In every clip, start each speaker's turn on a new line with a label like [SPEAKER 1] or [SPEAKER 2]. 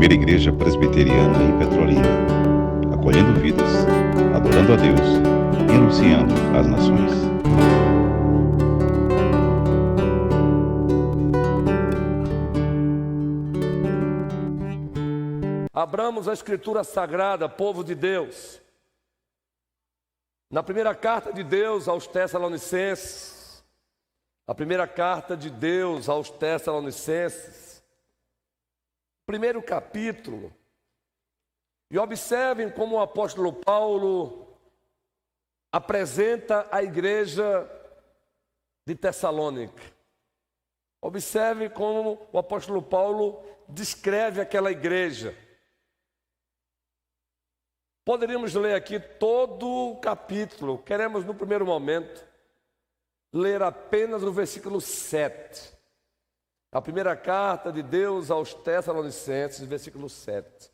[SPEAKER 1] primeira igreja presbiteriana em Petrolina, acolhendo vidas, adorando a Deus e anunciando às nações.
[SPEAKER 2] Abramos a Escritura Sagrada, povo de Deus. Na primeira carta de Deus aos Tessalonicenses, a primeira carta de Deus aos Tessalonicenses, primeiro capítulo, e observem como o apóstolo Paulo apresenta a igreja de Tessalônica. Observe como o apóstolo Paulo descreve aquela igreja. Poderíamos ler aqui todo o capítulo, queremos no primeiro momento ler apenas o versículo 7. A primeira carta de Deus aos Tessalonicenses, versículo 7.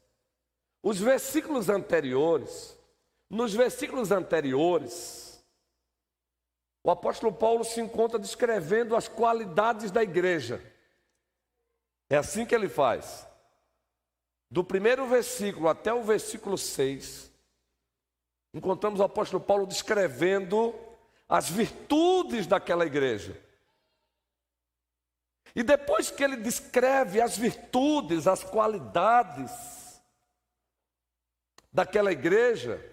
[SPEAKER 2] Nos versículos anteriores, o apóstolo Paulo se encontra descrevendo as qualidades da igreja. É assim que ele faz. Do primeiro versículo até o versículo 6, encontramos o apóstolo Paulo descrevendo as virtudes daquela igreja. E depois que ele descreve as virtudes, as qualidades daquela igreja,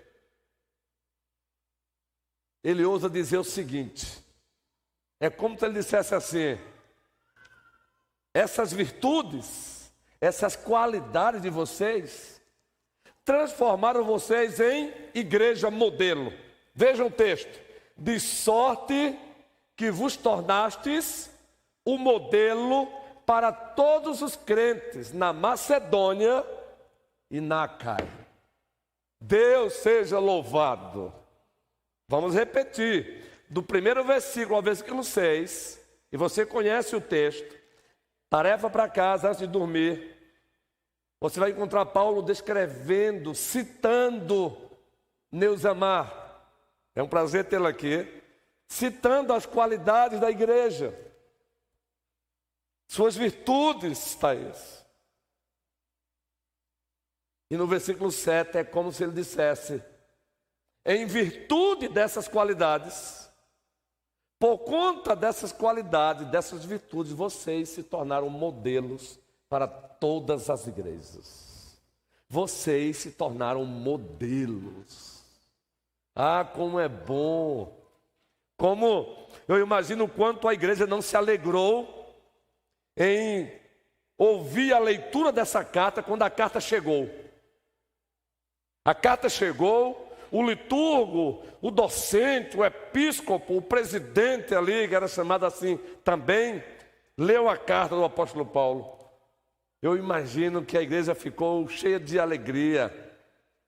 [SPEAKER 2] ele ousa dizer o seguinte: é como se ele dissesse assim: essas virtudes, essas qualidades de vocês transformaram vocês em igreja modelo. Vejam o texto: de sorte que vos tornastes o modelo para todos os crentes na Macedônia e na Acaia. Deus seja louvado. Vamos repetir, do primeiro versículo ao versículo 6, e você conhece o texto. Tarefa para casa antes de dormir. Você vai encontrar Paulo descrevendo, citando Neusamar. É um prazer tê-la aqui. Citando as qualidades da igreja. Suas virtudes, Thaís. E no versículo 7 é como se ele dissesse: em virtude dessas qualidades, por conta dessas qualidades, dessas virtudes, vocês se tornaram modelos para todas as igrejas. Vocês se tornaram modelos. Ah, como é bom! Como eu imagino o quanto a igreja não se alegrou em ouvir a leitura dessa carta quando a carta chegou. A carta chegou. O liturgo, o docente, o episcopo, o presidente ali, que era chamado assim também, leu a carta do apóstolo Paulo. Eu imagino que a igreja ficou cheia de alegria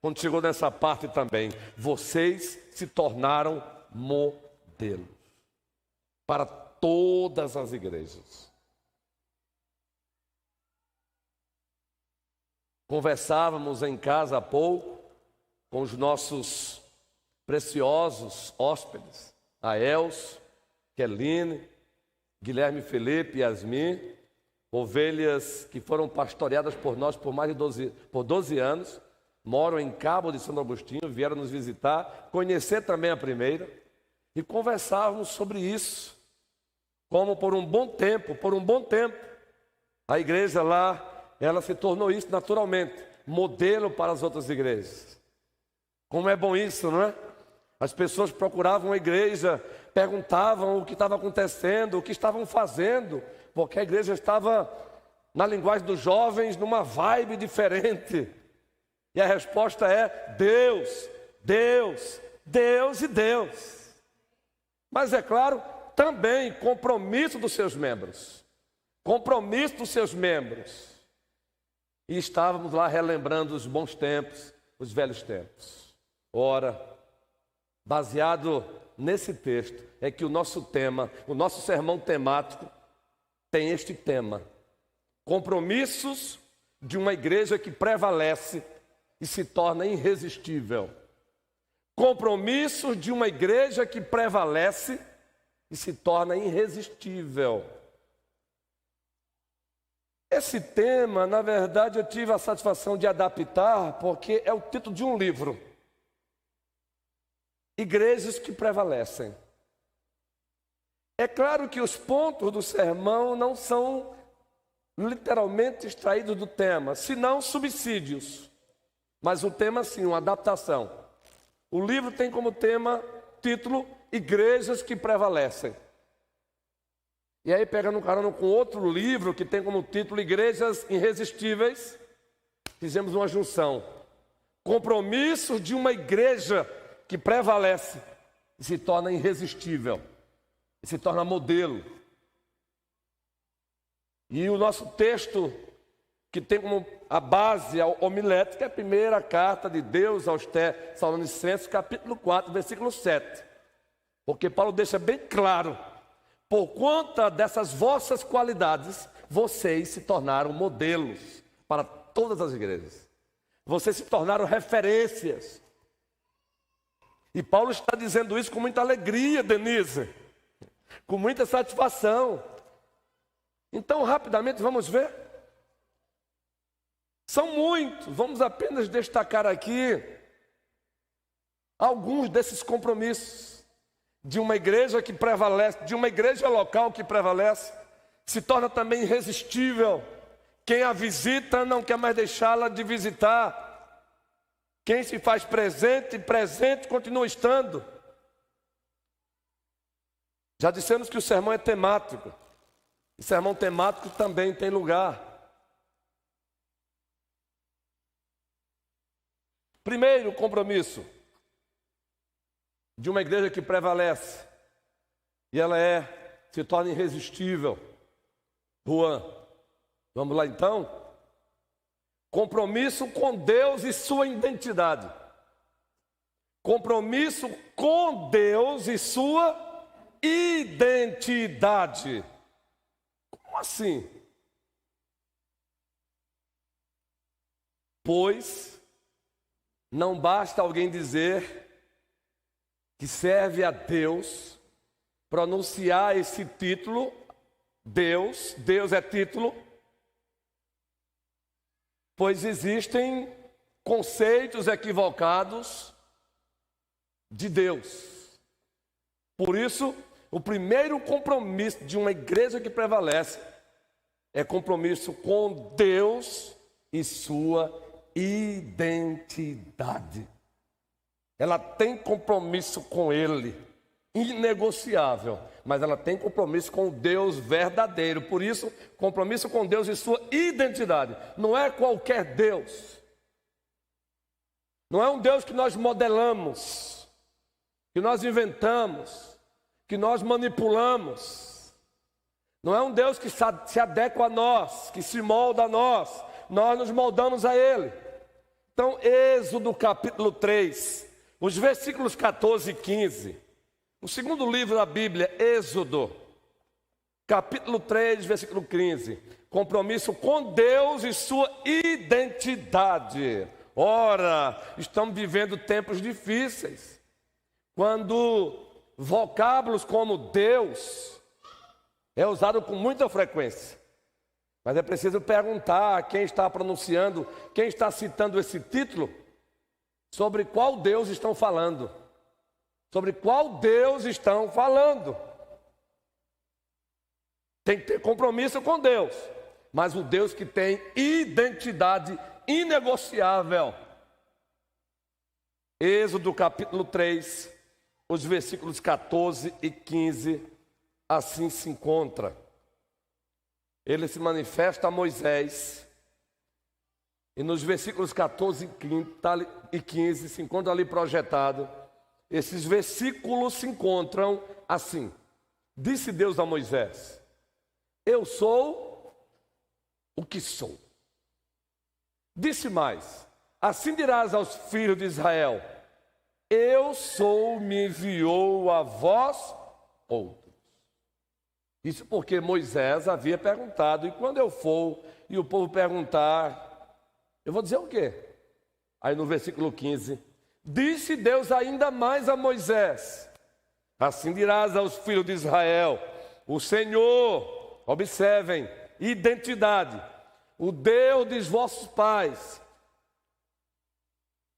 [SPEAKER 2] quando chegou nessa parte também. Vocês se tornaram modelos para todas as igrejas. Conversávamos em casa há pouco com os nossos preciosos hóspedes, a Elcio, Keline, Guilherme Felipe e Yasmin, ovelhas que foram pastoreadas por nós por mais de 12 anos, moram em Cabo de Santo Agostinho, vieram nos visitar, conhecer também a primeira, e conversávamos sobre isso, como por um bom tempo, a igreja lá, ela se tornou isso naturalmente, modelo para as outras igrejas. Como é bom isso, não é? As pessoas procuravam a igreja, perguntavam o que estava acontecendo, o que estavam fazendo, porque a igreja estava, na linguagem dos jovens, numa vibe diferente. E a resposta é Deus, Deus, Deus e Deus. Mas é claro, também compromisso dos seus membros. Compromisso dos seus membros. E estávamos lá relembrando os bons tempos, os velhos tempos. Ora, baseado nesse texto, é que o nosso tema, o nosso sermão temático, tem este tema: compromissos de uma igreja que prevalece e se torna irresistível. Compromissos de uma igreja que prevalece e se torna irresistível. Esse tema, na verdade, eu tive a satisfação de adaptar, porque é o título de um livro. Igrejas que prevalecem. É claro que os pontos do sermão não são literalmente extraídos do tema, senão subsídios. Mas o tema sim, uma adaptação. O livro tem como título, Igrejas que Prevalecem. E aí, pegando carona com outro livro que tem como título Igrejas Irresistíveis, fizemos uma junção. Compromissos de uma igreja que prevalece e se torna irresistível, e se torna modelo. E o nosso texto, que tem como a base a homilética, é a primeira carta de Deus aos Tessalonicenses, capítulo 4, versículo 7. Porque Paulo deixa bem claro: por conta dessas vossas qualidades, vocês se tornaram modelos para todas as igrejas. Vocês se tornaram referências. E Paulo está dizendo isso com muita alegria, Denise, com muita satisfação. Então, rapidamente, vamos ver. São muitos, vamos apenas destacar aqui alguns desses compromissos de uma igreja que prevalece, de uma igreja local que prevalece, se torna também irresistível. Quem a visita não quer mais deixá-la de visitar. Quem se faz presente, presente continua estando. Já dissemos que o sermão é temático. E sermão temático também tem lugar. Primeiro compromisso de uma igreja que prevalece. E ela se torna irresistível. Juan, vamos lá então? Compromisso com Deus e sua identidade. Compromisso com Deus e sua identidade. Como assim? Pois não basta alguém dizer que serve a Deus, pronunciar esse título, Deus é título, pois existem conceitos equivocados de Deus. Por isso, o primeiro compromisso de uma igreja que prevalece é compromisso com Deus e sua identidade. Ela tem compromisso com Ele, inegociável, mas ela tem compromisso com o Deus verdadeiro. Por isso, compromisso com Deus e sua identidade. Não é qualquer Deus. Não é um Deus que nós modelamos, que nós inventamos, que nós manipulamos. Não é um Deus que se adequa a nós, que se molda a nós. Nós nos moldamos a Ele. Então, Êxodo capítulo 3, os versículos 14 e 15. O segundo livro da Bíblia, Êxodo, capítulo 3, versículo 15. Compromisso com Deus e sua identidade. Ora, estamos vivendo tempos difíceis, quando vocábulos como Deus é usado com muita frequência. Mas é preciso perguntar quem está pronunciando, quem está citando esse título, sobre qual Deus estão falando. Sobre qual Deus estão falando. Tem que ter compromisso com Deus, mas o Deus que tem identidade inegociável. Êxodo capítulo 3, os versículos 14 e 15, assim se encontra. Ele se manifesta a Moisés, e nos versículos 14 e 15 se encontra ali projetado. Esses versículos se encontram assim: disse Deus a Moisés: eu sou o que sou. Disse mais: assim dirás aos filhos de Israel: eu sou, me enviou a vós outros. Isso porque Moisés havia perguntado: e quando eu for e o povo perguntar, eu vou dizer o quê? Aí no versículo 15, disse Deus ainda mais a Moisés: assim dirás aos filhos de Israel: o Senhor, observem, identidade, o Deus dos vossos pais.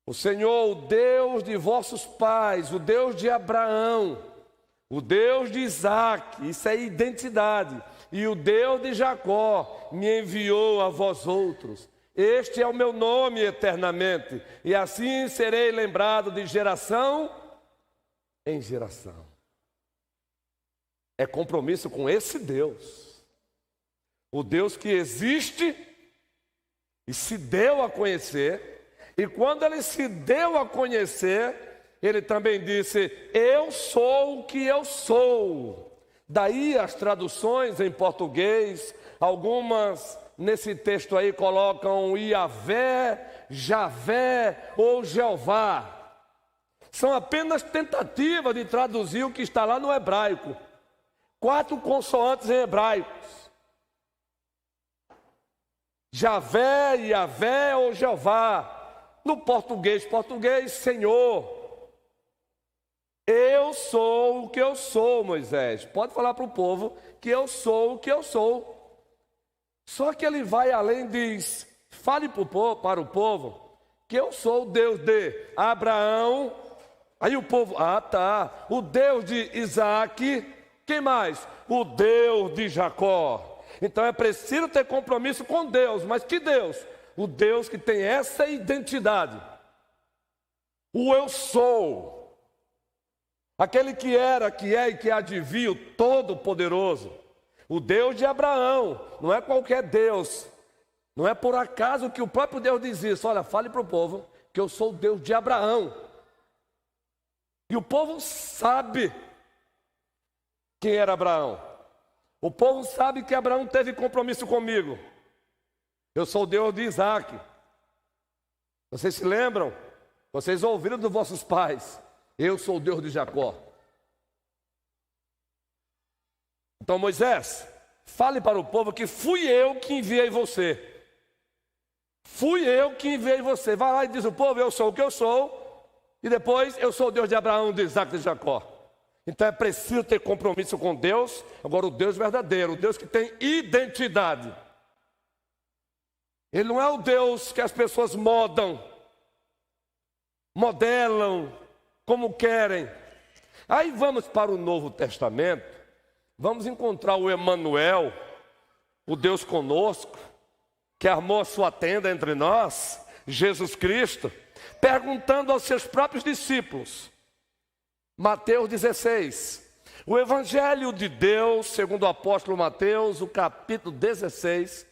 [SPEAKER 2] O Senhor, o Deus de vossos pais, o Deus de Abraão, o Deus de Isaac, isso é identidade, e o Deus de Jacó me enviou a vós outros. Este é o meu nome eternamente, e assim serei lembrado de geração em geração. É compromisso com esse Deus, o Deus que existe e se deu a conhecer, e quando ele se deu a conhecer, ele também disse: eu sou o que eu sou. Daí as traduções em português, algumas nesse texto aí colocam Iavé, Javé ou Jeová. São apenas tentativas de traduzir o que está lá no hebraico. 4 consoantes em hebraicos. Javé, Iavé ou Jeová. No português, Senhor. Eu sou o que eu sou, Moisés. Pode falar para o povo que eu sou o que eu sou. Só que ele vai além, diz: fale para o povo que eu sou o Deus de Abraão. Aí o povo, tá, o Deus de Isaac. Quem mais? O Deus de Jacó. Então é preciso ter compromisso com Deus. Mas que Deus? O Deus que tem essa identidade. O eu sou. Aquele que era, que é e que há de vir, o Todo-Poderoso. O Deus de Abraão. Não é qualquer Deus. Não é por acaso que o próprio Deus diz isso. Olha, fale para o povo que eu sou o Deus de Abraão. E o povo sabe quem era Abraão. O povo sabe que Abraão teve compromisso comigo. Eu sou o Deus de Isaac. Vocês se lembram? Vocês ouviram dos vossos pais. Eu sou o Deus de Jacó. Então Moisés, fale para o povo que fui eu que enviei você. Fui eu que enviei você. Vai lá e diz o povo: eu sou o que eu sou. E depois, eu sou o Deus de Abraão, de Isaac e de Jacó. Então é preciso ter compromisso com Deus. Agora o Deus verdadeiro, o Deus que tem identidade. Ele não é o Deus que as pessoas modelam como querem. Aí vamos para o Novo Testamento, vamos encontrar o Emanuel, o Deus conosco, que armou a sua tenda entre nós, Jesus Cristo, perguntando aos seus próprios discípulos. Mateus 16, o Evangelho de Deus, segundo o apóstolo Mateus, o capítulo 16,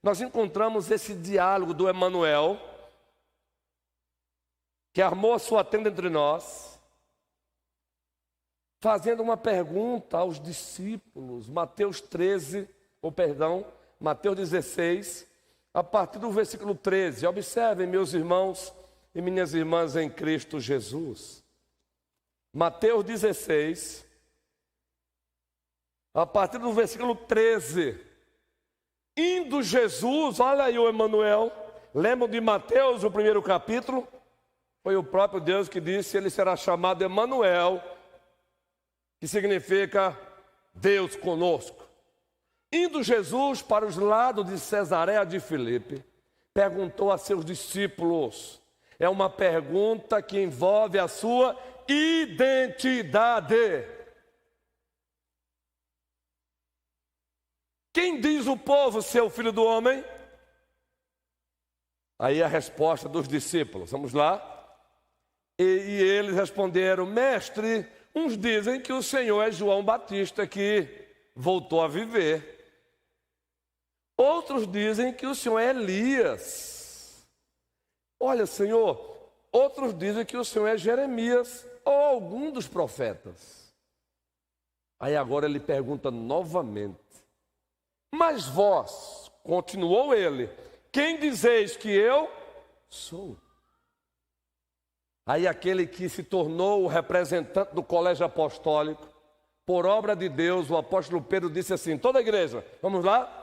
[SPEAKER 2] nós encontramos esse diálogo do Emanuel, que armou a sua tenda entre nós, fazendo uma pergunta aos discípulos. Mateus 16, a partir do versículo 13. Observem, meus irmãos e minhas irmãs em Cristo Jesus. Mateus 16, a partir do versículo 13. Indo Jesus, olha aí o Emanuel. Lembram de Mateus, o primeiro capítulo? Foi o próprio Deus que disse: ele será chamado Emanuel, que significa Deus conosco. Indo Jesus para os lados de Cesareia de Filipe, perguntou a seus discípulos. É uma pergunta que envolve a sua identidade. Quem diz o povo ser o Filho do Homem? Aí a resposta dos discípulos. Vamos lá. E eles responderam: mestre, uns dizem que o Senhor é João Batista, que voltou a viver. Outros dizem que o Senhor é Elias. Olha, Senhor, outros dizem que o Senhor é Jeremias ou algum dos profetas. Aí agora ele pergunta novamente: mas vós, continuou ele, quem dizeis que eu sou? Aí aquele que se tornou o representante do colégio apostólico, por obra de Deus, o apóstolo Pedro disse assim: toda a igreja, vamos lá?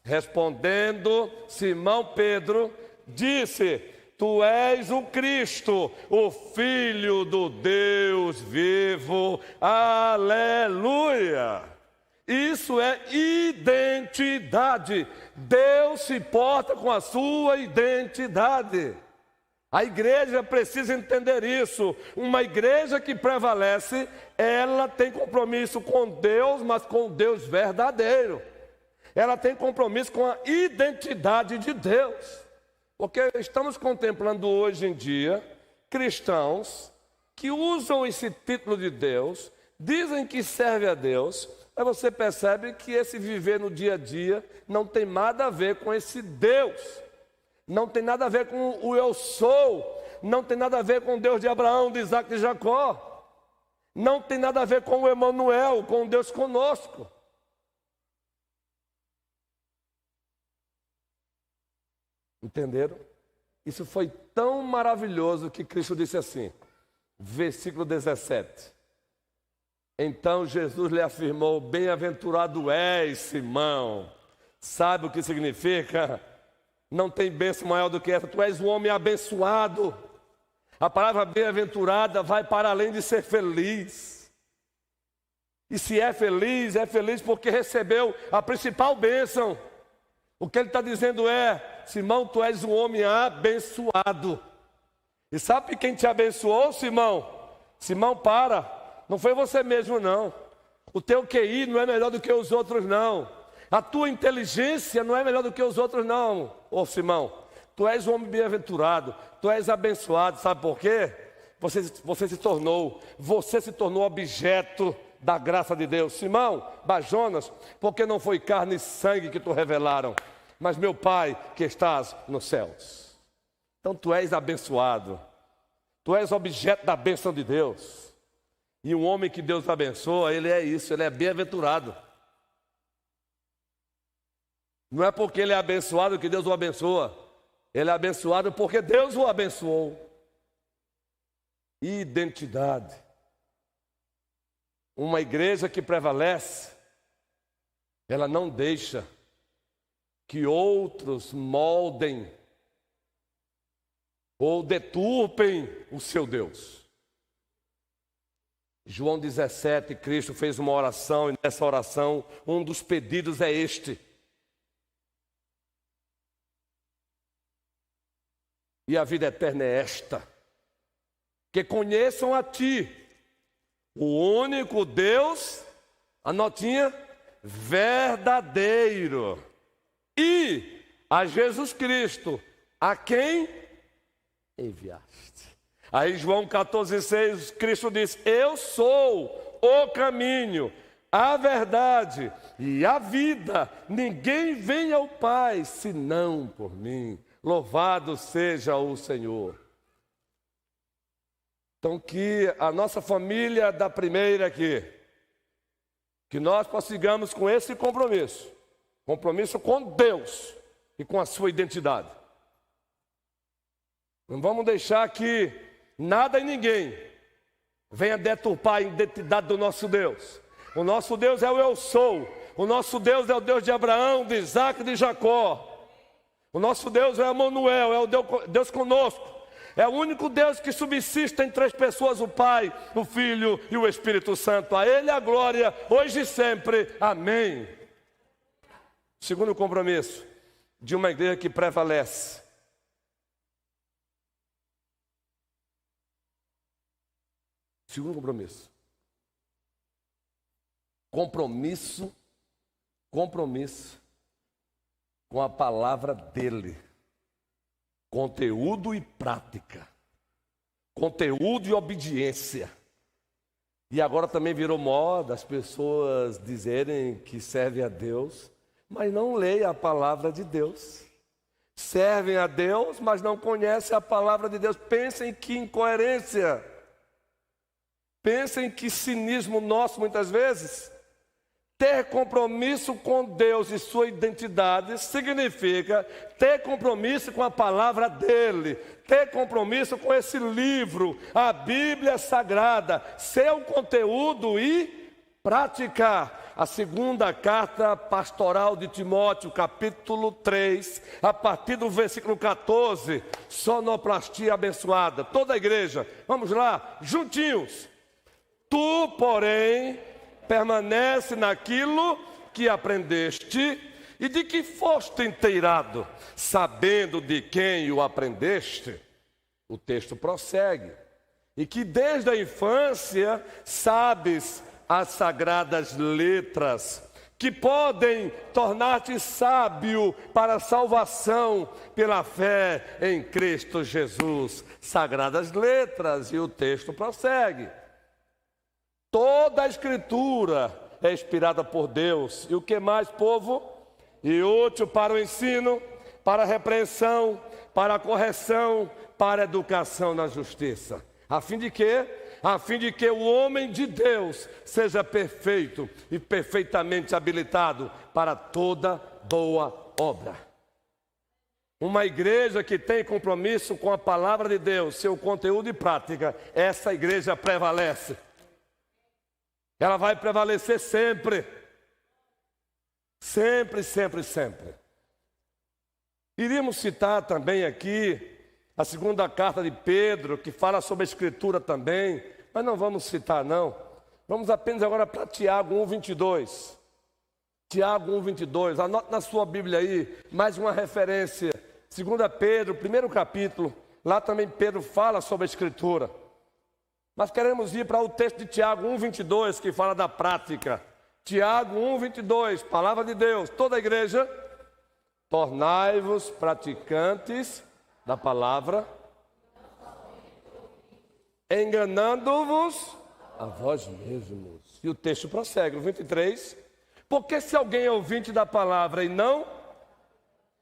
[SPEAKER 2] Respondendo, Simão Pedro disse: tu és o Cristo, o Filho do Deus vivo. Aleluia! Isso é identidade. Deus se porta com a sua identidade. A igreja precisa entender isso. Uma igreja que prevalece, ela tem compromisso com Deus, mas com o Deus verdadeiro. Ela tem compromisso com a identidade de Deus. Porque estamos contemplando hoje em dia cristãos que usam esse título de Deus, dizem que serve a Deus, mas você percebe que esse viver no dia a dia não tem nada a ver com esse Deus. Não tem nada a ver com o eu sou, não tem nada a ver com o Deus de Abraão, de Isaac e de Jacó, não tem nada a ver com o Emanuel, com o Deus conosco. Entenderam? Isso foi tão maravilhoso que Cristo disse assim, versículo 17. Então Jesus lhe afirmou, bem-aventurado és, Simão. Sabe o que significa? Não tem bênção maior do que essa. Tu és um homem abençoado. A palavra bem-aventurada vai para além de ser feliz. E se é feliz porque recebeu a principal bênção. O que ele está dizendo é, Simão, tu és um homem abençoado. E sabe quem te abençoou, Simão? Simão, não foi você mesmo, não. O teu QI não é melhor do que os outros, não. A tua inteligência não é melhor do que os outros, não. Ô Simão, tu és um homem bem-aventurado, tu és abençoado, sabe por quê? Você se tornou objeto da graça de Deus. Simão, Bajonas, porque não foi carne e sangue que tu revelaram, mas meu Pai que estás nos céus. Então tu és abençoado, tu és objeto da bênção de Deus. E um homem que Deus abençoa, ele é isso, ele é bem-aventurado. Não é porque ele é abençoado que Deus o abençoa. Ele é abençoado porque Deus o abençoou. Identidade. Uma igreja que prevalece, ela não deixa que outros moldem ou deturpem o seu Deus. João 17, Cristo fez uma oração e nessa oração um dos pedidos é este. E a vida eterna é esta, que conheçam a Ti, o único Deus, anotinha, verdadeiro, e a Jesus Cristo, a quem enviaste. Aí João 14,6, Cristo diz, eu sou o caminho, a verdade e a vida, ninguém vem ao Pai senão por mim. Louvado seja o Senhor. Então que a nossa família da primeira aqui, que nós prossigamos com esse compromisso com Deus e com a sua identidade. Não vamos deixar que nada e ninguém venha deturpar a identidade do nosso Deus. O nosso Deus é o eu sou, o nosso Deus é o Deus de Abraão, de Isaac e de Jacó. O nosso Deus é Emanuel, é o Deus conosco. É o único Deus que subsiste em três pessoas, o Pai, o Filho e o Espírito Santo. A Ele a glória, hoje e sempre. Amém. Segundo compromisso de uma igreja que prevalece. Segundo compromisso. Compromisso com a palavra dele. Conteúdo e prática. Conteúdo e obediência. E agora também virou moda as pessoas dizerem que servem a Deus, mas não leem a palavra de Deus. Servem a Deus, mas não conhecem a palavra de Deus. Pensem que incoerência. Pensem que cinismo nosso muitas vezes. Ter compromisso com Deus e sua identidade significa ter compromisso com a palavra dele, ter compromisso com esse livro, a Bíblia Sagrada, seu conteúdo e praticar. A segunda carta pastoral de Timóteo, capítulo 3, a partir do versículo 14, sonoplastia abençoada. Toda a igreja, vamos lá, juntinhos. Tu, porém, Permanece naquilo que aprendeste e de que foste inteirado, sabendo de quem o aprendeste. O texto prossegue. E que desde a infância sabes as sagradas letras, que podem tornar-te sábio para a salvação pela fé em Cristo Jesus. Sagradas letras, e o texto prossegue. Toda a Escritura é inspirada por Deus. E o que mais, povo? E útil para o ensino, para a repreensão, para a correção, para a educação na justiça. A fim de quê? A fim de que o homem de Deus seja perfeito e perfeitamente habilitado para toda boa obra. Uma igreja que tem compromisso com a palavra de Deus, seu conteúdo e prática, essa igreja prevalece. Ela vai prevalecer sempre. Sempre, sempre, sempre. Iríamos citar também aqui a segunda carta de Pedro, que fala sobre a Escritura também, mas não vamos citar não. Vamos apenas agora para Tiago 1:22. Tiago 1:22, anote na sua Bíblia aí, mais uma referência. 2 Pedro, primeiro capítulo, lá também Pedro fala sobre a Escritura. Mas queremos ir para o texto de Tiago 1:22, que fala da prática. Tiago 1:22, palavra de Deus, toda a igreja, tornai-vos praticantes da palavra, enganando-vos a vós mesmos. E o texto prossegue, o 23, porque se alguém é ouvinte da palavra e não,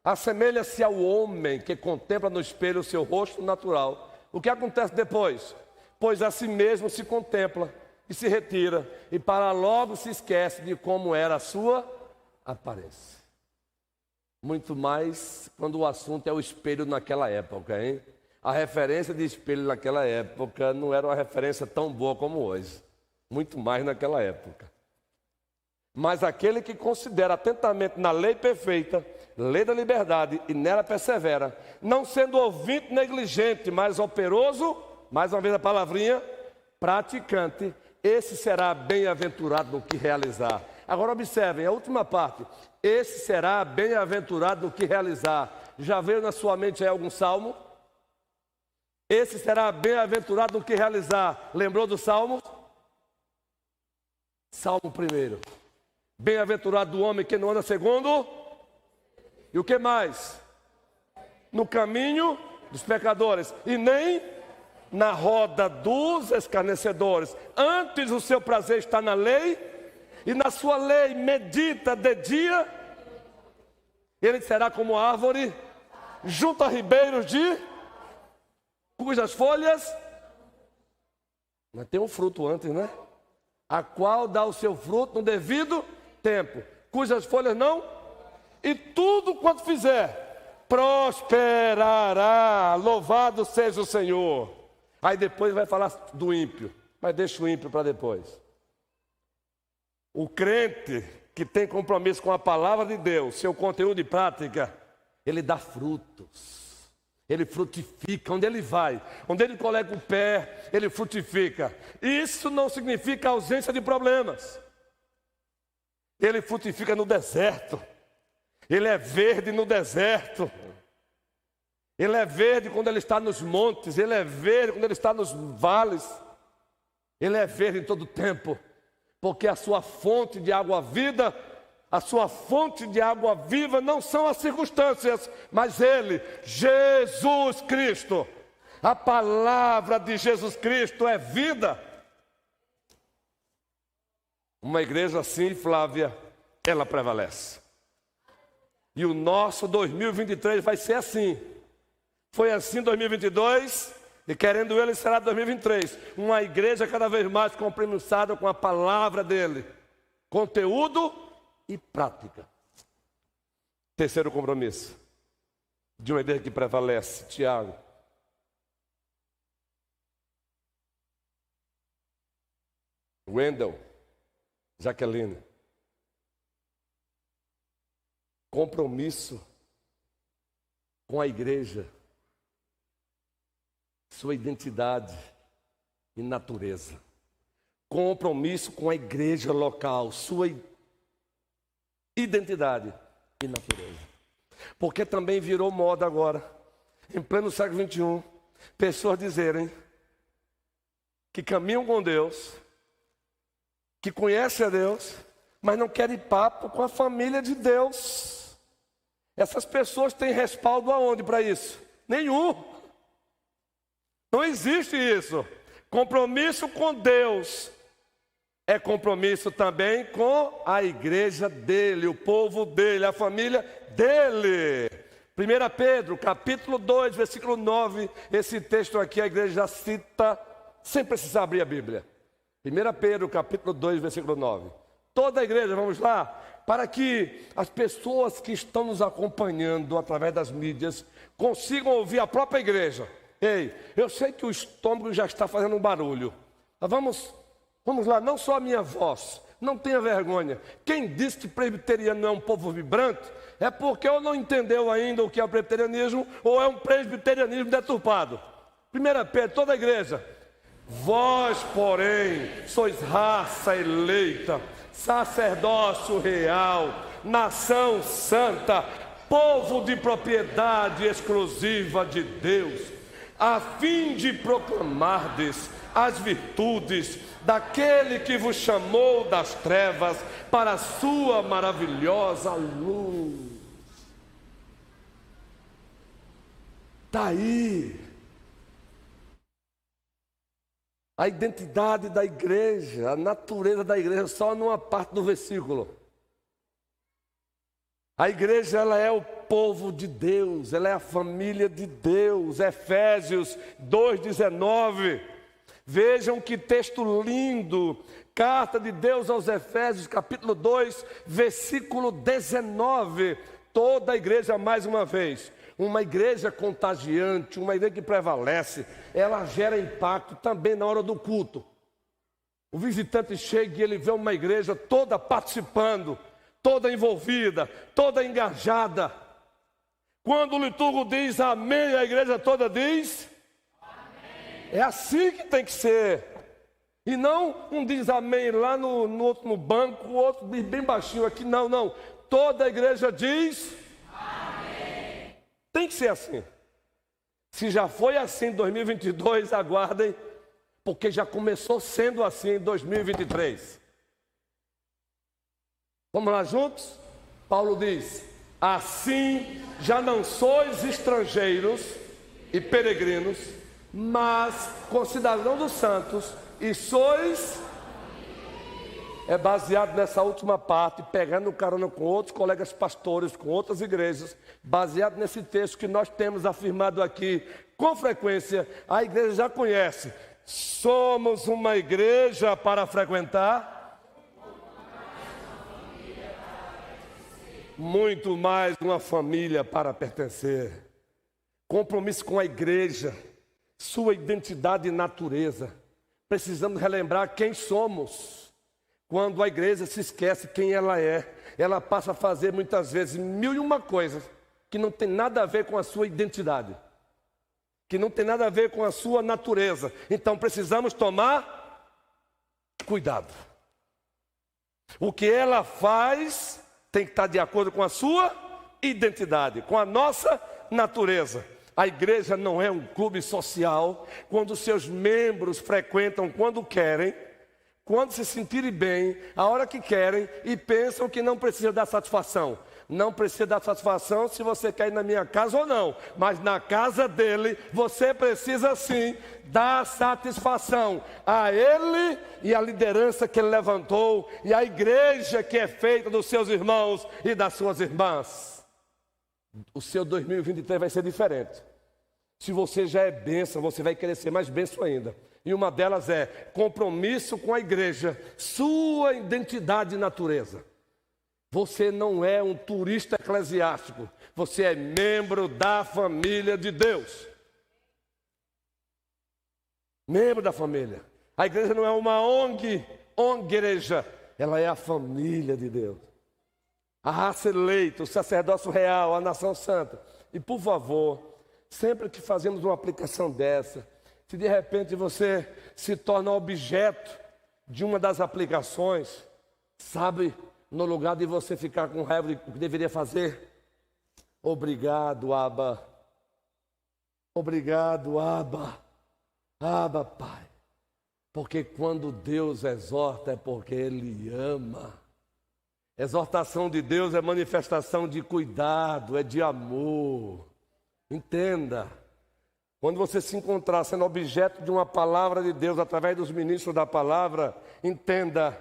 [SPEAKER 2] assemelha-se ao homem que contempla no espelho o seu rosto natural. O que acontece depois? Pois a si mesmo se contempla e se retira, e para logo se esquece de como era a sua aparência. Muito mais quando o assunto é o espelho naquela época, hein? A referência de espelho naquela época não era uma referência tão boa como hoje. Muito mais naquela época. Mas aquele que considera atentamente na lei perfeita, lei da liberdade, e nela persevera, não sendo ouvinte negligente, mas operoso, mais uma vez a palavrinha, praticante, esse será bem-aventurado no que realizar. Agora observem, a última parte. Esse será bem-aventurado no que realizar. Já veio na sua mente aí algum salmo? Esse será bem-aventurado no que realizar. Lembrou do salmo? Salmo 1. Bem-aventurado do homem que não anda segundo. E o que mais? No caminho dos pecadores. E nem na roda dos escarnecedores. Antes o seu prazer está na lei, e na sua lei medita de dia. Ele será como árvore junto a ribeiros cujas folhas, mas tem um fruto antes, né? A qual dá o seu fruto no devido tempo, cujas folhas não, e tudo quanto fizer prosperará. Louvado seja o Senhor. Aí depois vai falar do ímpio, mas deixa o ímpio para depois. O crente que tem compromisso com a palavra de Deus, seu conteúdo e prática, ele dá frutos, ele frutifica onde ele vai, onde ele coloca o pé, ele frutifica. Isso não significa ausência de problemas. Ele frutifica no deserto, ele é verde no deserto, ele é verde quando ele está nos montes, ele é verde quando ele está nos vales, ele é verde em todo o tempo. Porque a sua fonte de água vida, a sua fonte de água viva não são as circunstâncias, mas Ele, Jesus Cristo. A palavra de Jesus Cristo é vida. Uma igreja assim, Flávia, ela prevalece. E o nosso 2023 vai ser assim. Foi assim em 2022... e querendo ele, será 2023. Uma igreja cada vez mais compromissada com a palavra dele. Conteúdo e prática. Terceiro compromisso. De uma igreja que prevalece. Tiago. Wendel. Jaqueline. Compromisso com a igreja. Sua identidade e natureza. compromisso com a igreja local, sua identidade e natureza. Porque também virou moda agora, em pleno século XXI, pessoas dizerem que caminham com Deus, que conhecem a Deus, mas não querem papo com a família de Deus. Essas pessoas têm respaldo aonde para isso? Nenhum. Não existe isso. Compromisso com Deus é compromisso também com a igreja dele, o povo dele, a família dele. 1 Pedro, capítulo 2, versículo 9, esse texto aqui a igreja cita sem precisar abrir a Bíblia. 1 Pedro, capítulo 2, versículo 9. Toda a igreja, vamos lá, para que as pessoas que estão nos acompanhando através das mídias consigam ouvir a própria igreja. Ei, eu sei que o estômago já está fazendo um barulho. Mas vamos lá, não só a minha voz, não tenha vergonha. Quem disse que presbiteriano não é um povo vibrante, é porque ou não entendeu ainda o que é o presbiterianismo, ou é um presbiterianismo deturpado. 1 Pedro, toda a igreja. Vós, porém, sois raça eleita, sacerdócio real, nação santa, povo de propriedade exclusiva de Deus, a fim de proclamardes as virtudes daquele que vos chamou das trevas para a sua maravilhosa luz. Está aí a identidade da igreja, a natureza da igreja, só numa parte do versículo. A igreja, ela é o povo de Deus, ela é a família de Deus. Efésios 2,19. Vejam que texto lindo. Carta de Deus aos Efésios, capítulo 2, versículo 19. Toda a igreja, mais uma vez, uma igreja contagiante, uma igreja que prevalece, ela gera impacto também na hora do culto. O visitante chega e ele vê uma igreja toda participando, toda envolvida, toda engajada. Quando o liturgo diz amém, a igreja toda diz amém. É assim que tem que ser. E não um diz amém lá no banco, o outro diz bem baixinho aqui. Não. Toda a igreja diz amém. Tem que ser assim. Se já foi assim em 2022, aguardem, porque já começou sendo assim em 2023. Vamos lá juntos? Paulo diz: assim já não sois estrangeiros e peregrinos, mas concidadãos dos santos, e sois... É baseado nessa última parte, pegando carona com outros colegas pastores, com outras igrejas, baseado nesse texto que nós temos afirmado aqui com frequência. A igreja já conhece. Somos uma igreja para frequentar, muito mais uma família para pertencer. Compromisso com a igreja, sua identidade e natureza. Precisamos relembrar quem somos. Quando a igreja se esquece quem ela é, ela passa a fazer muitas vezes 1001 coisas que não tem nada a ver com a sua identidade, que não tem nada a ver com a sua natureza. Então precisamos tomar cuidado. O que ela faz tem que estar de acordo com a sua identidade, com a nossa natureza. A igreja não é um clube social, quando seus membros frequentam quando querem, quando se sentirem bem, a hora que querem, e pensam que não precisa dar satisfação. Não precisa dar satisfação se você quer ir na minha casa ou não, mas na casa dele você precisa sim dar satisfação a ele e a liderança que ele levantou, e a igreja que é feita dos seus irmãos e das suas irmãs. O seu 2023 vai ser diferente. Se você já é bênção, você vai querer ser mais bênção ainda. E uma delas é compromisso com a igreja, sua identidade e natureza. Você não é um turista eclesiástico, você é membro da família de Deus. Membro da família. A igreja não é uma igreja, ela é a família de Deus. A raça eleita, o sacerdócio real, a nação santa. E por favor, sempre que fazemos uma aplicação dessa, se de repente você se torna objeto de uma das aplicações, sabe, no lugar de você ficar com raiva do que deveria fazer? Obrigado, Abba. Obrigado, Abba. Abba, Pai. Porque quando Deus exorta é porque Ele ama. Exortação de Deus é manifestação de cuidado, é de amor. Entenda. Quando você se encontrar sendo objeto de uma palavra de Deus através dos ministros da palavra, entenda.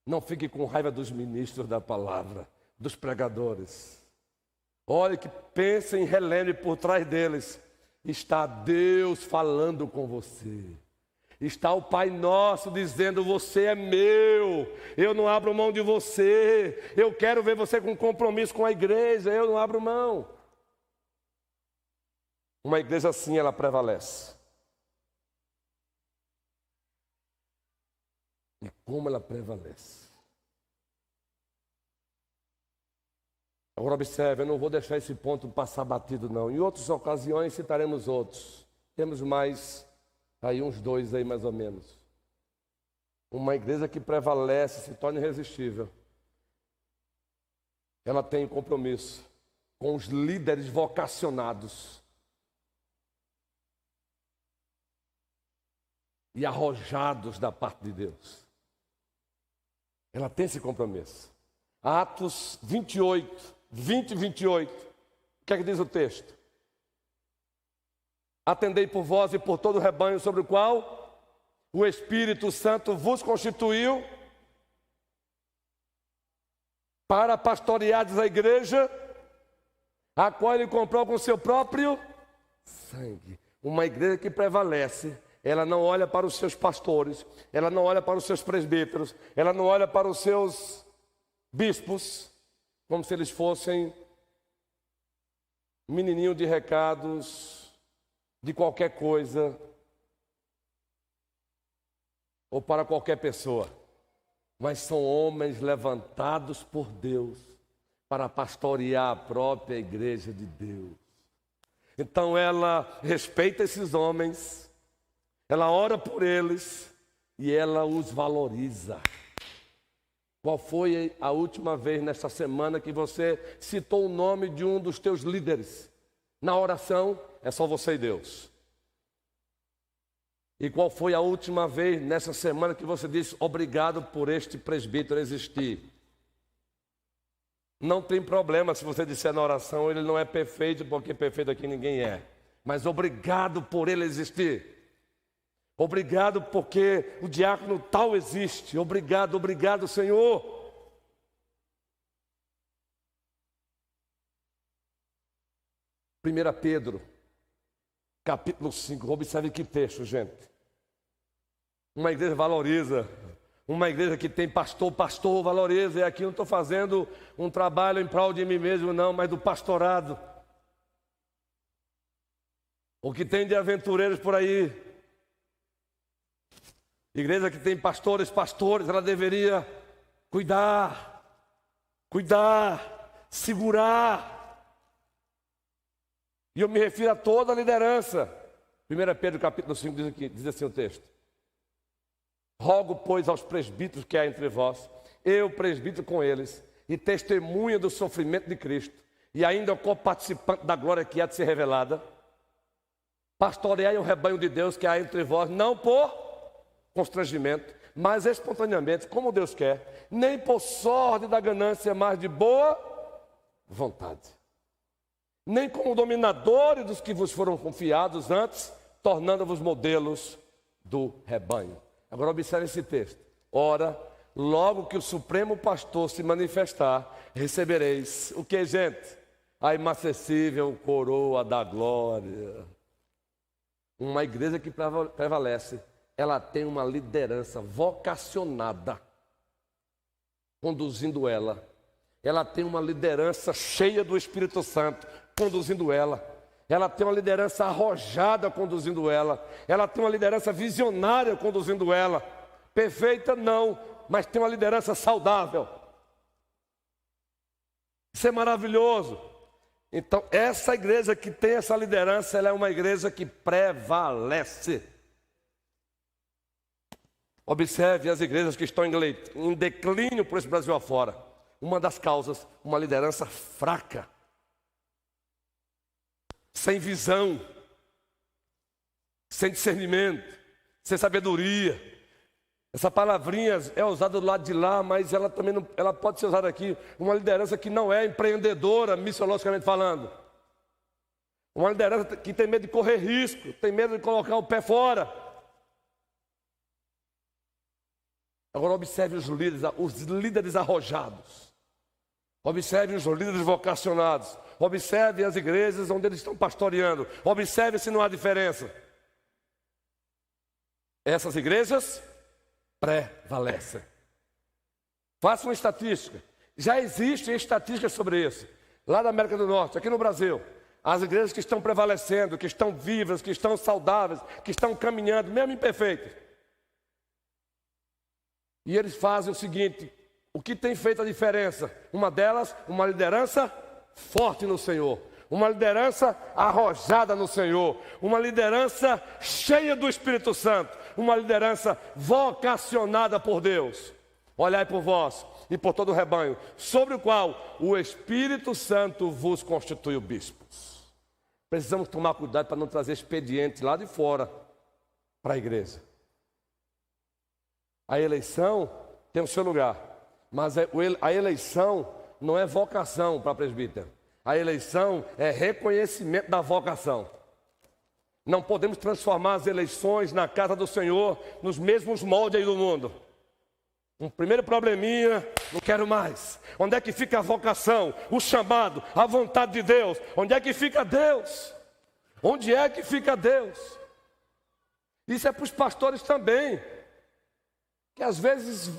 [SPEAKER 2] Não fique com raiva dos ministros da palavra, dos pregadores. Olhe que pensem, relembre por trás deles. Está Deus falando com você. Está o Pai Nosso dizendo: você é meu, eu não abro mão de você. Eu quero ver você com compromisso com a igreja, eu não abro mão. Uma igreja assim, ela prevalece. E como ela prevalece? Agora observe, eu não vou deixar esse ponto passar batido não. Em outras ocasiões citaremos outros. Temos mais, aí uns 2 aí mais ou menos. Uma igreja que prevalece, se torna irresistível. Ela tem compromisso com os líderes vocacionados e arrojados da parte de Deus. Ela tem esse compromisso. Atos 28, 20 e 28. O que é que diz o texto? Atendei por vós e por todo o rebanho sobre o qual o Espírito Santo vos constituiu para pastoreares a igreja, a qual ele comprou com seu próprio sangue. Uma igreja que prevalece. Ela não olha para os seus pastores, ela não olha para os seus presbíteros, ela não olha para os seus bispos, como se eles fossem menininho de recados, de qualquer coisa, ou para qualquer pessoa. Mas são homens levantados por Deus para pastorear a própria igreja de Deus. Então ela respeita esses homens, ela ora por eles e ela os valoriza. Qual foi a última vez nesta semana que você citou o nome de um dos teus líderes? Na oração, é só você e Deus. E qual foi a última vez nessa semana que você disse: obrigado por este presbítero existir? Não tem problema se você disser na oração: ele não é perfeito, porque perfeito aqui ninguém é. Mas obrigado por ele existir. Obrigado porque o diácono tal existe. Obrigado, obrigado, Senhor. 1 Pedro, capítulo 5. Observe que texto, gente. Uma igreja valoriza. Uma igreja que tem pastor valoriza. E aqui eu não estou fazendo um trabalho em prol de mim mesmo, não, mas do pastorado. O que tem de aventureiros por aí. Igreja que tem pastores, ela deveria cuidar, segurar. E eu me refiro a toda a liderança. 1 Pedro capítulo 5 diz assim o texto: rogo, pois, aos presbíteros que há entre vós, eu presbítero com eles, e testemunha do sofrimento de Cristo, e ainda coparticipante da glória que há de ser revelada, pastoreai o rebanho de Deus que há entre vós, não por constrangimento, mas espontaneamente, como Deus quer, nem por sorte da ganância, mas de boa vontade. Nem como dominadores dos que vos foram confiados antes, tornando-vos modelos do rebanho. Agora observe esse texto. Ora, logo que o Supremo Pastor se manifestar, recebereis o que, gente? A inacessível coroa da glória. Uma igreja que prevalece, ela tem uma liderança vocacionada conduzindo ela. Ela tem uma liderança cheia do Espírito Santo conduzindo ela. Ela tem uma liderança arrojada conduzindo ela. Ela tem uma liderança visionária conduzindo ela. Perfeita não, mas tem uma liderança saudável. Isso é maravilhoso. Então, essa igreja que tem essa liderança, ela é uma igreja que prevalece. Observe as igrejas que estão em declínio por esse Brasil afora. Uma das causas, uma liderança fraca, sem visão, sem discernimento, sem sabedoria. Essa palavrinha é usada do lado de lá, mas ela também não, ela pode ser usada aqui. Uma liderança que não é empreendedora, missiologicamente falando. Uma liderança que tem medo de correr risco, tem medo de colocar o pé fora. Agora observe os líderes arrojados. Observe os líderes vocacionados. Observe as igrejas onde eles estão pastoreando. Observe se não há diferença. Essas igrejas prevalecem. Faça uma estatística. Já existem estatísticas sobre isso. Lá na América do Norte, aqui no Brasil. As igrejas que estão prevalecendo, que estão vivas, que estão saudáveis, que estão caminhando, mesmo imperfeitas. E eles fazem o seguinte: o que tem feito a diferença? Uma delas, uma liderança forte no Senhor. Uma liderança arrojada no Senhor. Uma liderança cheia do Espírito Santo. Uma liderança vocacionada por Deus. Olhai por vós e por todo o rebanho, sobre o qual o Espírito Santo vos constituiu bispos. Precisamos tomar cuidado para não trazer expedientes lá de fora para a igreja. A eleição tem o seu lugar, mas a eleição não é vocação para presbítero. A eleição é reconhecimento da vocação. Não podemos transformar as eleições na casa do Senhor nos mesmos moldes aí do mundo. Um primeiro probleminha, não quero mais. Onde é que fica a vocação, o chamado, a vontade de Deus? Onde é que fica Deus? Onde é que fica Deus? Isso é para os pastores também. Que às vezes,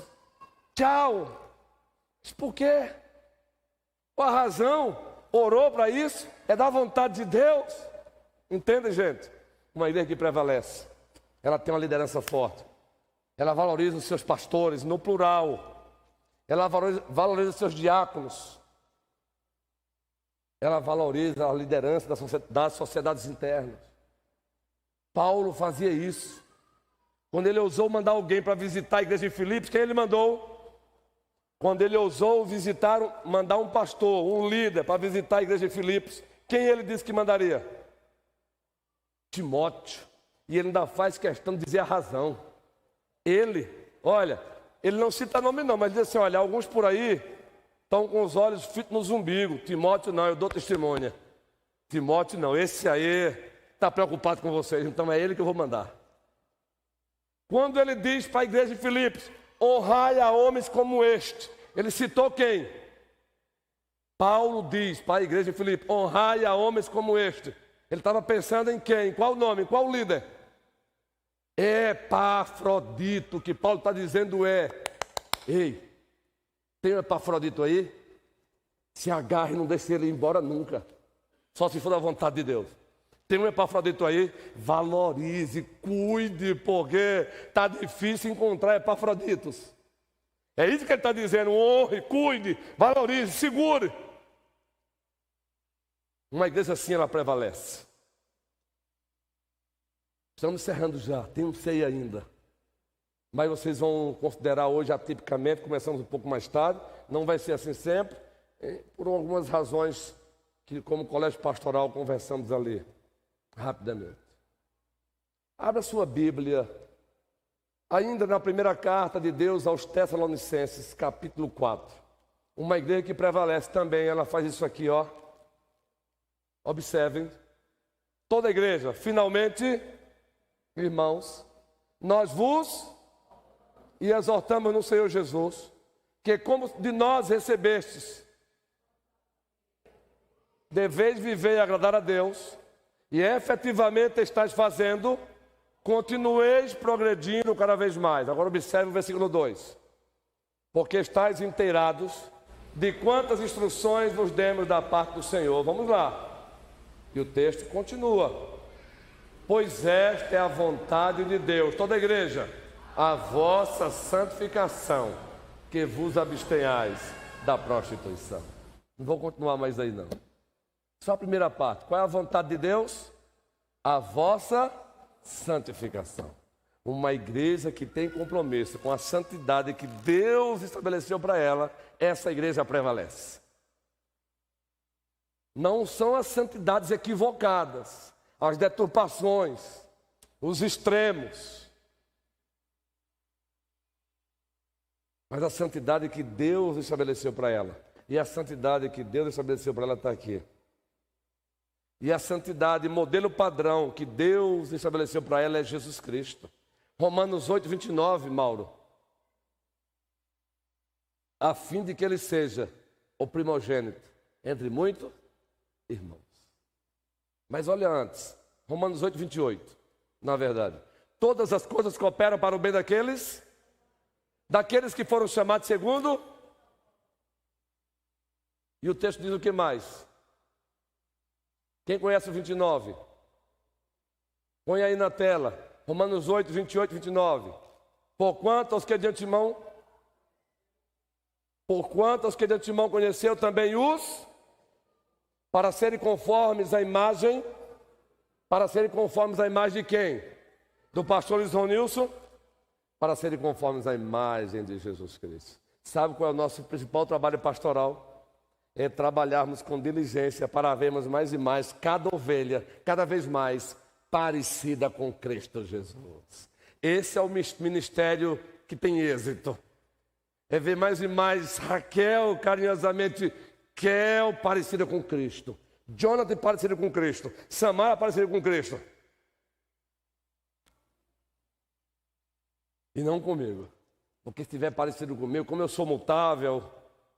[SPEAKER 2] tchau. Mas por quê? Qual a razão? Orou para isso? É da vontade de Deus? Entende, gente? Uma igreja que prevalece. Ela tem uma liderança forte. Ela valoriza os seus pastores, no plural. Ela valoriza os seus diáconos. Ela valoriza a liderança das sociedades internas. Paulo fazia isso. Quando ele ousou mandar alguém para visitar a igreja de Filipos, quem ele mandou? Quando ele ousou mandar um pastor, um líder para visitar a igreja de Filipos, quem ele disse que mandaria? Timóteo. E ele ainda faz questão de dizer a razão. Ele não cita nome não, mas diz assim, olha, alguns por aí estão com os olhos fitos nos umbigos. Timóteo não, eu dou testemunha. Timóteo não, esse aí está preocupado com vocês, então é ele que eu vou mandar. Quando ele diz para a igreja de Filipos, honrai a homens como este, ele citou quem? Paulo diz para a igreja de Filipos, honrai a homens como este. Ele estava pensando em quem? Qual nome? Qual líder? Epafrodito, que Paulo está dizendo ei, tem um Epafrodito aí? Se agarre e não deixe ele ir embora nunca, só se for da vontade de Deus. Tem um Epafrodito aí? Valorize, cuide, porque está difícil encontrar Epafroditos. É isso que ele está dizendo, honre, cuide, valorize, segure. Uma igreja assim ela prevalece. Estamos encerrando já, tem um ceia ainda. Mas vocês vão considerar hoje atipicamente, começamos um pouco mais tarde. Não vai ser assim sempre, por algumas razões que como colégio pastoral conversamos ali, rapidamente. Abra sua Bíblia, ainda na primeira carta de Deus aos Tessalonicenses, capítulo 4. Uma igreja que prevalece também, ela faz isso aqui, ó. Observem, toda a igreja, finalmente... Irmãos, nós vos e exortamos no Senhor Jesus, que como de nós recebestes, deveis viver e agradar a Deus, e efetivamente estáis fazendo, continueis progredindo cada vez mais. Agora observe o versículo 2. Porque estáis inteirados de quantas instruções vos demos da parte do Senhor. Vamos lá. E o texto continua. Pois esta é a vontade de Deus, toda a igreja, a vossa santificação, que vos abstenhais da prostituição. Não vou continuar mais aí não. Só a primeira parte. Qual é a vontade de Deus? A vossa santificação. Uma igreja que tem compromisso com a santidade que Deus estabeleceu para ela, essa igreja prevalece. Não são as santidades equivocadas, as deturpações, os extremos. Mas a santidade que Deus estabeleceu para ela. E a santidade que Deus estabeleceu para ela está aqui. E a santidade, modelo padrão que Deus estabeleceu para ela é Jesus Cristo. Romanos 8, 29, Mauro. A fim de que ele seja o primogênito entre muitos irmãos. Mas olha antes, Romanos 8, 28, na verdade. Todas as coisas cooperam para o bem daqueles que foram chamados segundo. E o texto diz o que mais? Quem conhece o 29? Põe aí na tela. Romanos 8, 28, 29. Porquanto aos que de antemão conheceu também os, para serem conformes à imagem de quem? Do pastor Lisson Nilson? Para serem conformes à imagem de Jesus Cristo. Sabe qual é o nosso principal trabalho pastoral? É trabalharmos com diligência para vermos mais e mais cada ovelha, cada vez mais parecida com Cristo Jesus. Esse é o ministério que tem êxito. É ver mais e mais Raquel, carinhosamente, Kel parecida com Cristo. Jonathan parecido com Cristo. Samara parecido com Cristo. E não comigo. Porque se estiver parecido comigo, como eu sou mutável,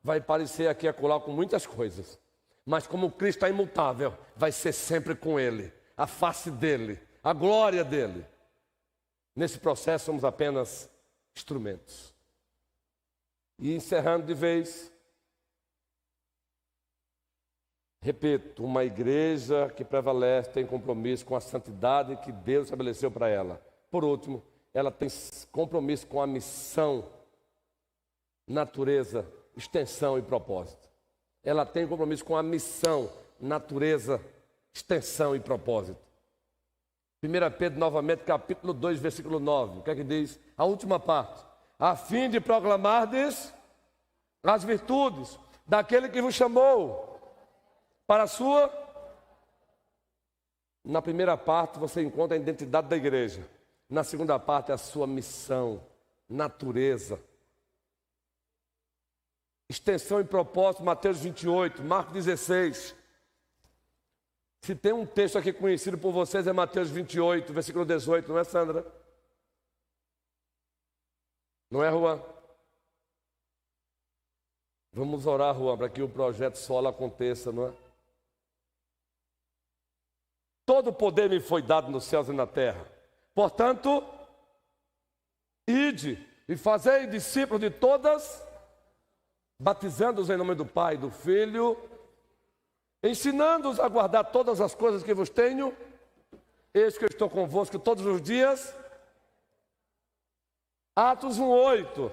[SPEAKER 2] vai parecer aqui e acolá com muitas coisas. Mas como Cristo é imutável, vai ser sempre com Ele. A face dEle, a glória dEle. Nesse processo somos apenas instrumentos. E encerrando de vez, repito, uma igreja que prevalece tem compromisso com a santidade que Deus estabeleceu para ela. Por último, ela tem compromisso com a missão, natureza, extensão e propósito. Ela tem compromisso com a missão, natureza, extensão e propósito. 1 Pedro, novamente, capítulo 2, versículo 9. O que é que diz? A última parte. A fim de proclamardes as virtudes daquele que vos chamou para a sua. Na primeira parte você encontra a identidade da igreja. Na segunda parte a sua missão, natureza, extensão e propósito. Mateus 28, Marcos 16. Se tem um texto aqui conhecido por vocês é Mateus 28, versículo 18, não é, Sandra? Não é, Juan? Vamos orar, Juan, para que o projeto Solo aconteça, não é? Todo o poder me foi dado nos céus e na terra. Portanto, ide e fazei discípulos de todas, batizando-os em nome do Pai e do Filho, ensinando-os a guardar todas as coisas que vos tenho. Eis que eu estou convosco todos os dias. Atos 1:8.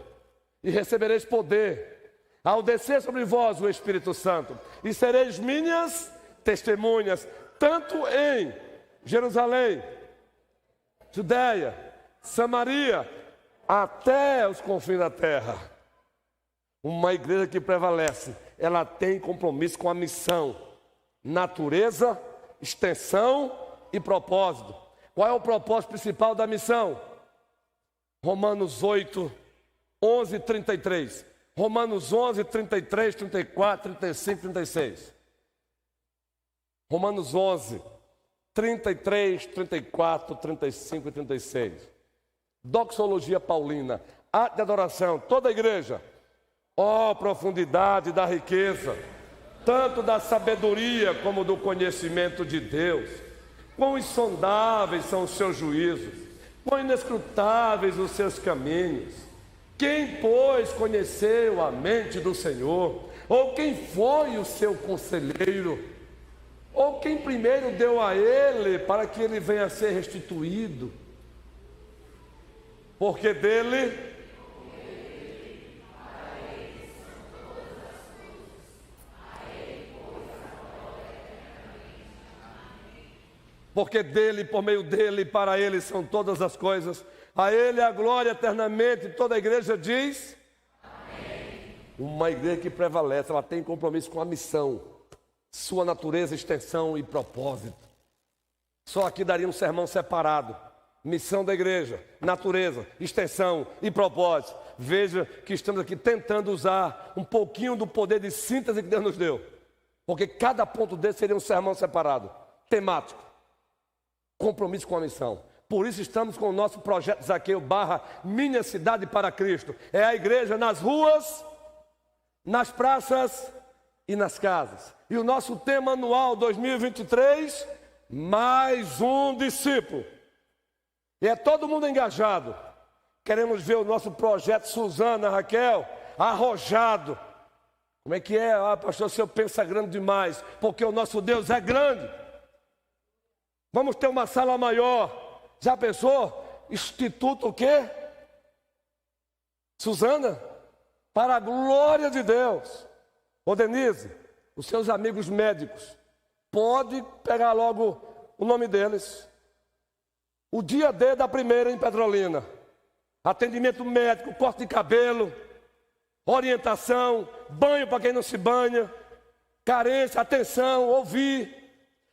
[SPEAKER 2] E recebereis poder ao descer sobre vós o Espírito Santo, e sereis minhas testemunhas, tanto em Jerusalém, Judeia, Samaria, até os confins da terra. Uma igreja que prevalece, ela tem compromisso com a missão, natureza, extensão e propósito. Qual é o propósito principal da missão? Romanos 8, 11, 33. Romanos 11, 33, 34, 35, 36. Romanos 11, 33, 34, 35 e 36. Doxologia paulina. Ato de adoração. Toda a igreja. Ó profundidade da riqueza, tanto da sabedoria como do conhecimento de Deus. Quão insondáveis são os seus juízos, quão inescrutáveis os seus caminhos. Quem, pois, conheceu a mente do Senhor? Ou quem foi o seu conselheiro? Ou quem primeiro deu a ele para que ele venha a ser restituído? Porque dele... porque dele, por meio dele e para ele são todas as coisas. A ele a glória eternamente. Toda a igreja diz: amém. Uma igreja que prevalece, ela tem compromisso com a missão, sua natureza, extensão e propósito. Só aqui daria um sermão separado. Missão da igreja, natureza, extensão e propósito. Veja que estamos aqui tentando usar um pouquinho do poder de síntese que Deus nos deu, porque cada ponto desse seria um sermão separado, temático, compromisso com a missão. Por isso estamos com o nosso projeto Zaqueu / Minha Cidade para Cristo. É a igreja nas ruas, nas praças e nas casas. E o nosso tema anual 2023, mais um discípulo. E é todo mundo engajado. Queremos ver o nosso projeto Suzana, Raquel, arrojado. Como é que é? Ah, pastor, o senhor pensa grande demais, porque o nosso Deus é grande. Vamos ter uma sala maior. Já pensou? Instituto o quê? Suzana? Para a glória de Deus. Ô Denise, os seus amigos médicos, pode pegar logo o nome deles. O dia D da primeira em Petrolina. Atendimento médico, corte de cabelo, orientação, banho para quem não se banha, carência, atenção, ouvir.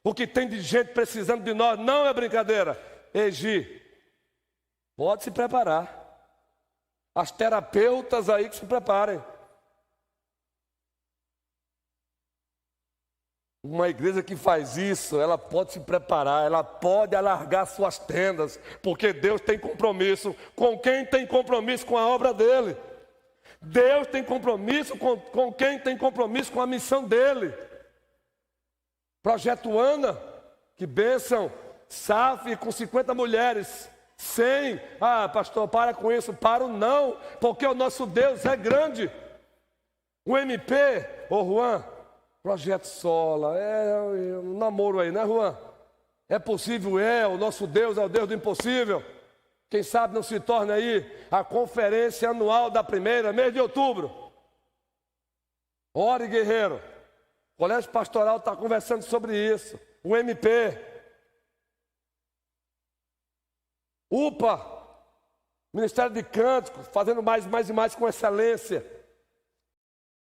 [SPEAKER 2] O que tem de gente precisando de nós não é brincadeira. Egi, pode se preparar. As terapeutas aí que se preparem. Uma igreja que faz isso, ela pode se preparar, ela pode alargar suas tendas, porque Deus tem compromisso com quem tem compromisso com a obra dele. Deus tem compromisso com quem tem compromisso com a missão dele. Projeto Ana, que bênção, SAF com 50 mulheres, 100. Ah, pastor, para com isso. Paro não, porque o nosso Deus é grande. O MP, ô Juan, Projeto Sola, é um namoro aí, né, Juan? É possível, o nosso Deus é o Deus do impossível. Quem sabe não se torna aí a conferência anual da primeira, mês de outubro. Ore, guerreiro. O Colégio Pastoral está conversando sobre isso. O MP. UPA. Ministério de Cânticos, fazendo mais e mais com excelência.